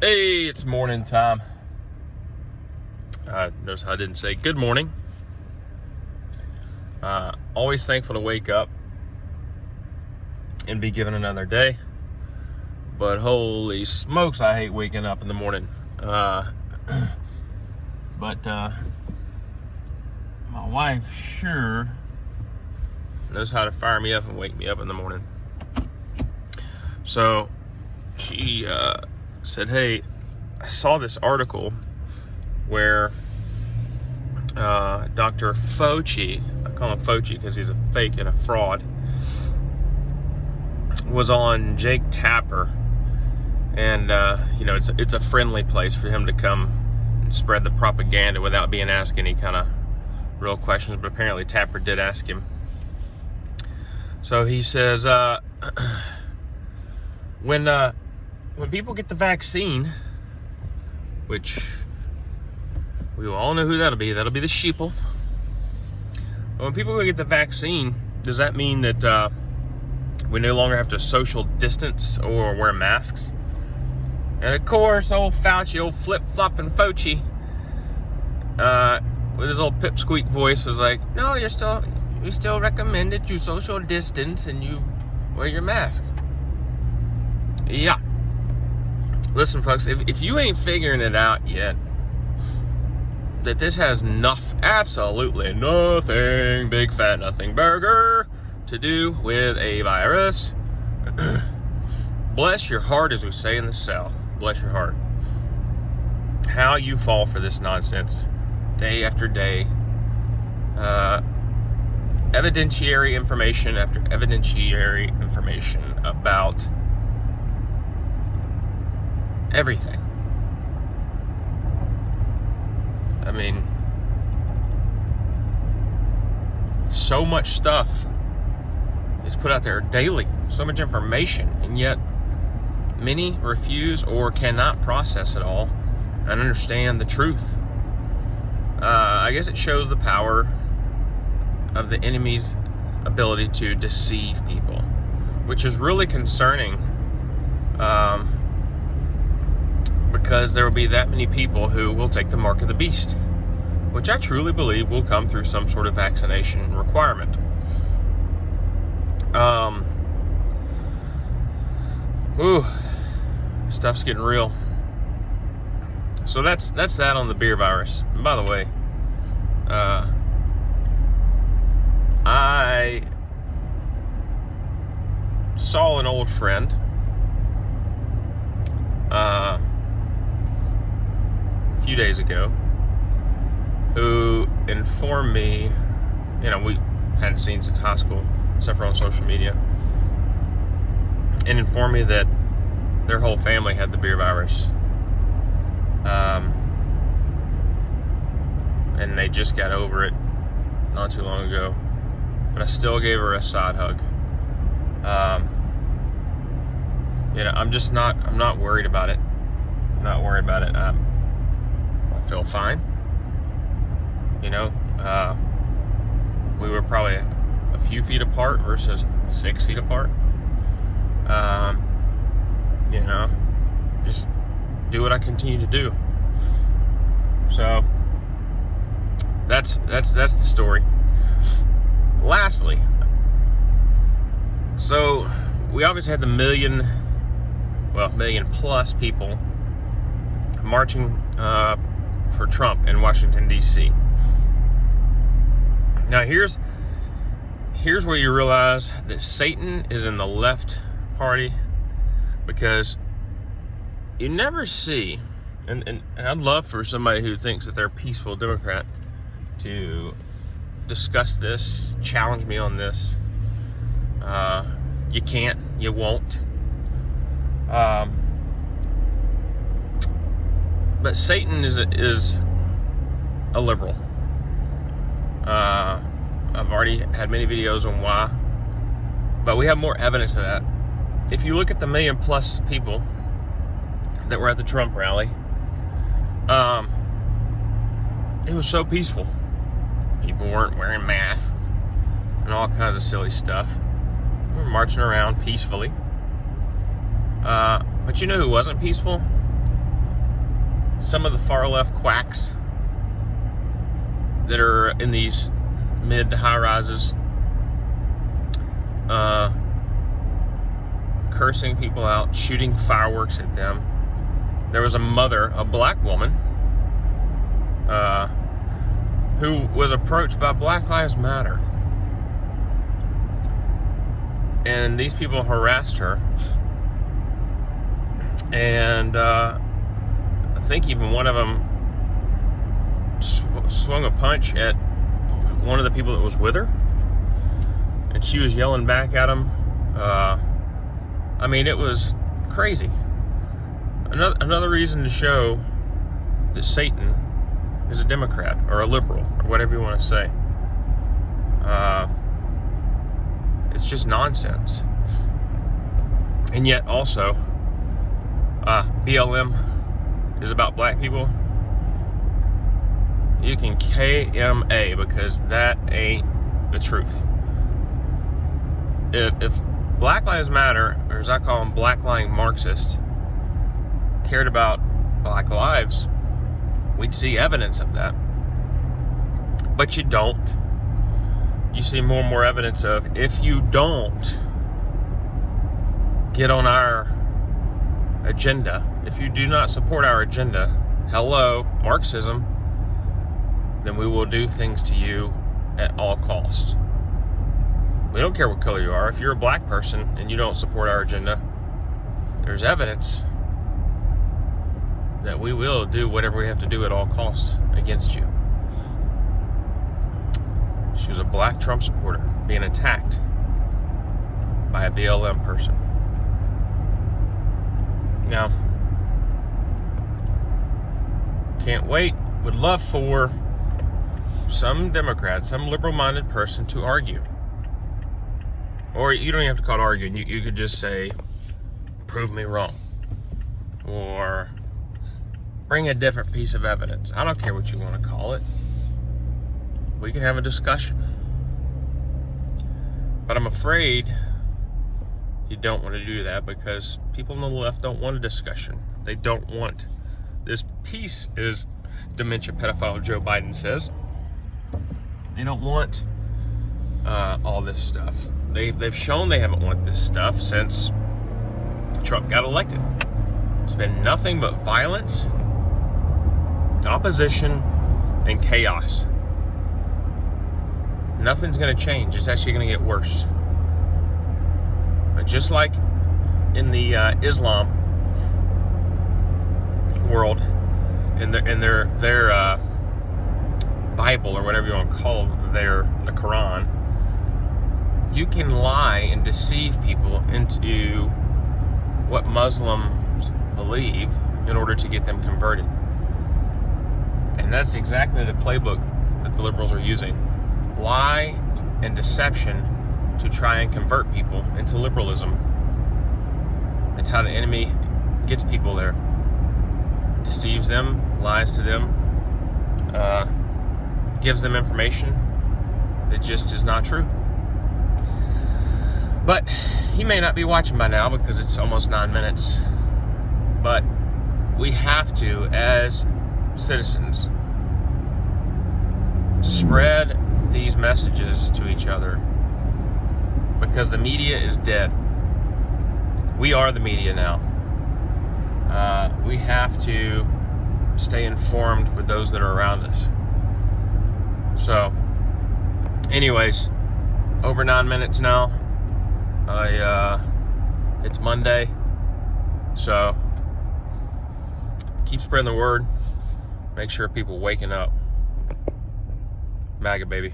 Hey, it's morning time. Notice how I didn't say good morning. Always thankful to wake up and be given another day. But holy smokes, I hate waking up in the morning. But my wife sure knows how to fire me up and wake me up in the morning. So she said, hey, I saw this article where Dr. Fauci, I call him Fauci because he's a fake and a fraud, was on Jake Tapper. And, it's a friendly place for him to come and spread the propaganda without being asked any kind of real questions. But apparently Tapper did ask him. So he says, when people get the vaccine, which we all know who that'll be the sheeple. When people get the vaccine, does that mean that we no longer have to social distance or wear masks? And of course, old Fauci, old flip-flopping Fauci, with his old pipsqueak voice, was like, no, we still recommend that you social distance and you wear your mask. Yeah. Listen, folks, if you ain't figuring it out yet, that this has absolutely nothing, big fat nothing burger to do with a virus, bless your heart, as we say in the South. Bless your heart. How you fall for this nonsense day after day. Evidentiary information after evidentiary information about everything. I mean, so much stuff is put out there daily, so much information, and yet many refuse or cannot process it all and understand the truth. I guess it shows the power of the enemy's ability to deceive people, which is really concerning, because there will be that many people who will take the mark of the beast, which I truly believe will come through some sort of vaccination requirement. Stuff's getting real. So that's that on the beer virus. And by the way, I saw an old friend a few days ago who informed me, we hadn't seen since high school, except for on social media, and informed me that their whole family had the beer virus. And they just got over it not too long ago. But I still gave her a side hug. I'm not worried about it. I'm not worried about it. I feel fine. We were probably a few feet apart versus 6 feet apart. Just do what I continue to do. So that's the story. Lastly, so we obviously had the million plus people marching for Trump in Washington, D.C. Now here's where you realize that Satan is in the left party, because you never see, and I'd love for somebody who thinks that they're a peaceful Democrat to discuss this, challenge me on this. You can't, you won't. But Satan is a liberal. I've already had many videos on why, but we have more evidence of that. If you look at the 1 million plus people that were at the Trump rally, it was so peaceful. People weren't wearing masks and all kinds of silly stuff. We were marching around peacefully. But you know who wasn't peaceful? some of the far left quacks that are in these mid to high rises, cursing people out, shooting fireworks at them. There was a mother, a black woman, who was approached by Black Lives Matter. And these people harassed her. And I think even one of them swung a punch at one of the people that was with her. And she was yelling back at him. I mean, it was crazy. Another reason to show that Satan is a Democrat or a liberal or whatever you want to say. It's just nonsense. And yet also, BLM is about black people. You can KMA, because that ain't the truth. If Black Lives Matter, or as I call them, black lying Marxists, cared about black lives, we'd see evidence of that. But you don't. You see more and more evidence of, if you don't get on our agenda, if you do not support our agenda, hello, Marxism, then we will do things to you at all costs. We don't care what color you are. If you're a black person and you don't support our agenda, there's evidence that we will do whatever we have to do at all costs against you. She was a black Trump supporter being attacked by a BLM person. Now, can't wait. Would love for some Democrat, some liberal-minded person to argue. Or you don't even have to call it arguing. You could just say, prove me wrong. Or bring a different piece of evidence. I don't care what you want to call it. We can have a discussion. But I'm afraid you don't want to do that, because people on the left don't want a discussion. They don't want this peace, as dementia pedophile Joe Biden says. They don't want all this stuff. They've shown they haven't wanted this stuff since Trump got elected. It's been nothing but violence, opposition, and chaos. Nothing's going to change. It's actually going to get worse. But just like in the Islam world, in their Bible, or whatever you want to call the Quran, you can lie and deceive people into what Muslims believe in order to get them converted. And that's exactly the playbook that the liberals are using. Lie and deception to try and convert people into liberalism. It's how the enemy gets people there. Deceives them, lies to them, gives them information that just is not true. But he may not be watching by now, because it's almost 9 minutes. But we have to, as citizens, spread these messages to each other, because the media is dead. We are the media now. We have to stay informed with those that are around us. So, anyways, over 9 minutes now. It's Monday, so keep spreading the word. Make sure people waking up. MAGA, baby.